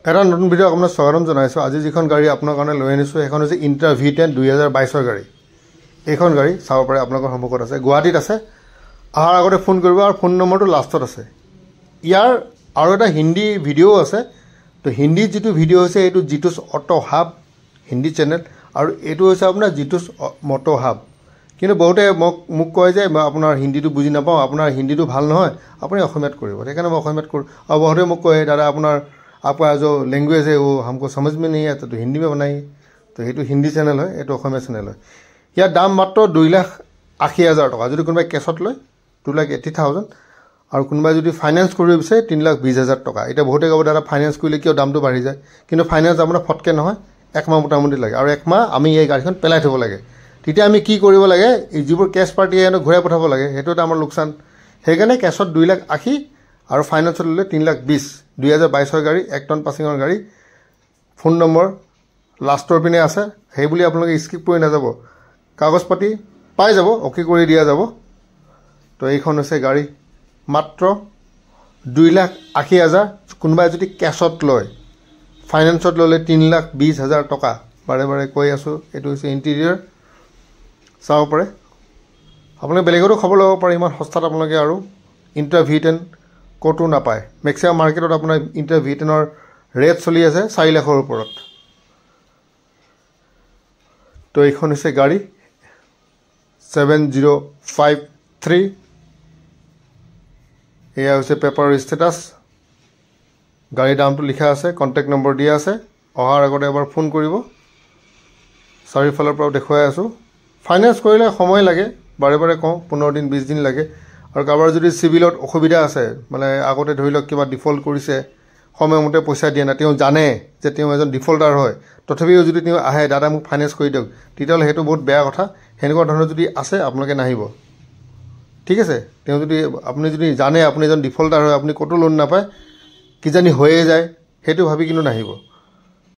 এটা নতুন ভিডিঅ' আপোনাক স্বাগতম জনাইছোঁ। আজি যিখন গাড়ী আপোনাৰ কাৰণে লৈ আনিছোঁ সেইখন হৈছে ইণ্ট্ৰা V10 2022 গাড়ী। এইখন গাড়ী চাব পাৰে আপোনালোকৰ সন্মুখত আছে, গুৱাহাটীত আছে। অহাৰ আগতে ফোন কৰিব আৰু ফোন নম্বৰটো লাষ্টত আছে। ইয়াৰ আৰু এটা হিন্দী ভিডিঅ'ও আছে। তো হিন্দীত যিটো ভিডিঅ' হৈছে এইটো জিতুছ অটো হাব হিন্দী চেনেল, আৰু এইটো হৈছে আপোনাৰ জিতুছ মটো হাব। কিন্তু বহুতে মোক কয় যে মই আপোনাৰ হিন্দীটো বুজি নাপাওঁ, আপোনাৰ হিন্দীটো ভাল নহয়, আপুনি অসমীয়াত কৰিব। সেইকাৰণে মই অসমীয়াত কৰোঁ। আৰু বহুতে মোক কয় দাদা आपका जो लैंग्वेज है वो हमको समझ में नहीं आता, तो हिंदी में बनाइए। तो ये हिंदी चैनल है, ये अসমীয়া चैनल है। यार दाम मात्र 2,80,000 टका। जो कोई कैशत लय 2,80,000 और कोई जो फाइनेंस कर 3,20,000 टका। इतना बहुते कब दादा फाइनेंस कर क्यों दाम तो बढ़ी जाए, कि फाइनेंस अपना फटके ना एक माह मोटामुटी लगे, और एक माह आम ये गाड़ी पेलाई थब लगे। তেতিয়া আমি কি কৰিব লাগে, যিবোৰ কেছ পাৰ্টি সিহঁতক ঘূৰাই পঠাব লাগে, সেইটো এটা আমাৰ লোকচান। সেইকাৰণে কেছত 2,80,000 আৰু ফাইনেন্সত ল'লে 3,20,000। 2022 গাড়ী, 1 টন পাছিঙৰ গাড়ী। ফোন নম্বৰ লাষ্টৰ পিনে আছে, সেইবুলি আপোনালোকে স্কিপ কৰি নাযাব। কাগজ পাতি পাই যাব, অ'কে কৰি দিয়া যাব। তো এইখন হৈছে গাড়ী মাত্ৰ 2,80,000। কোনোবাই যদি কেছত লয়, ফাইনেন্সত ল'লে 3,20,000 টকা। বাৰে বাৰে কৈ আছোঁ, এইটো হৈছে ইণ্টেৰিয়ৰ চাব পাৰে। আপোনালোকে বেলেগতো খবৰ ল'ব পাৰে, ইমান সস্তাত আপোনালোকে আৰু ইণ্ট্ৰা V10 ক'তো নাপায়। মেক্সিমাম মাৰ্কেটত আপোনাৰ ইণ্ট্ৰা V10ৰ ৰেট চলি আছে 4 লাখৰ ওপৰত। তো এইখন হৈছে গাড়ী 7053। এয়া হৈছে পেপাৰৰ ষ্টেটাছ। গাড়ীৰ দামটো লিখা আছে, কণ্টেক্ট নম্বৰ দিয়া আছে। অহাৰ আগতে এবাৰ ফোন কৰিব। চাৰিওফালৰ পৰাও দেখুৱাই আছোঁ। ফাইনেন্স কৰিলে সময় লাগে, বাৰে বাৰে কওঁ 15 দিন 20 দিন লাগে। আৰু কাৰোবাৰ যদি চিভিলত অসুবিধা আছে, মানে আগতে ধৰি লওক কিবা ডিফল্ট কৰিছে, সময়মতে পইচা দিয়ে না, তেওঁ জানে যে তেওঁ এজন ডিফল্টাৰ হয়, তথাপিও যদি তেওঁ আহে দাদা মোক ফাইনেন্স কৰি দিয়ক, তেতিয়াহ'লে সেইটো বহুত বেয়া কথা। সেনেকুৱা ধৰণৰ যদি আছে আপোনালোকে নাহিব, ঠিক আছে। তেওঁ যদি আপুনি যদি জানে আপুনি এজন ডিফল্টাৰ হয়, আপুনি ক'তো লোন নাপায়, কিজানি হৈয়ে যায়, সেইটো ভাবি কিন্তু নাহিব।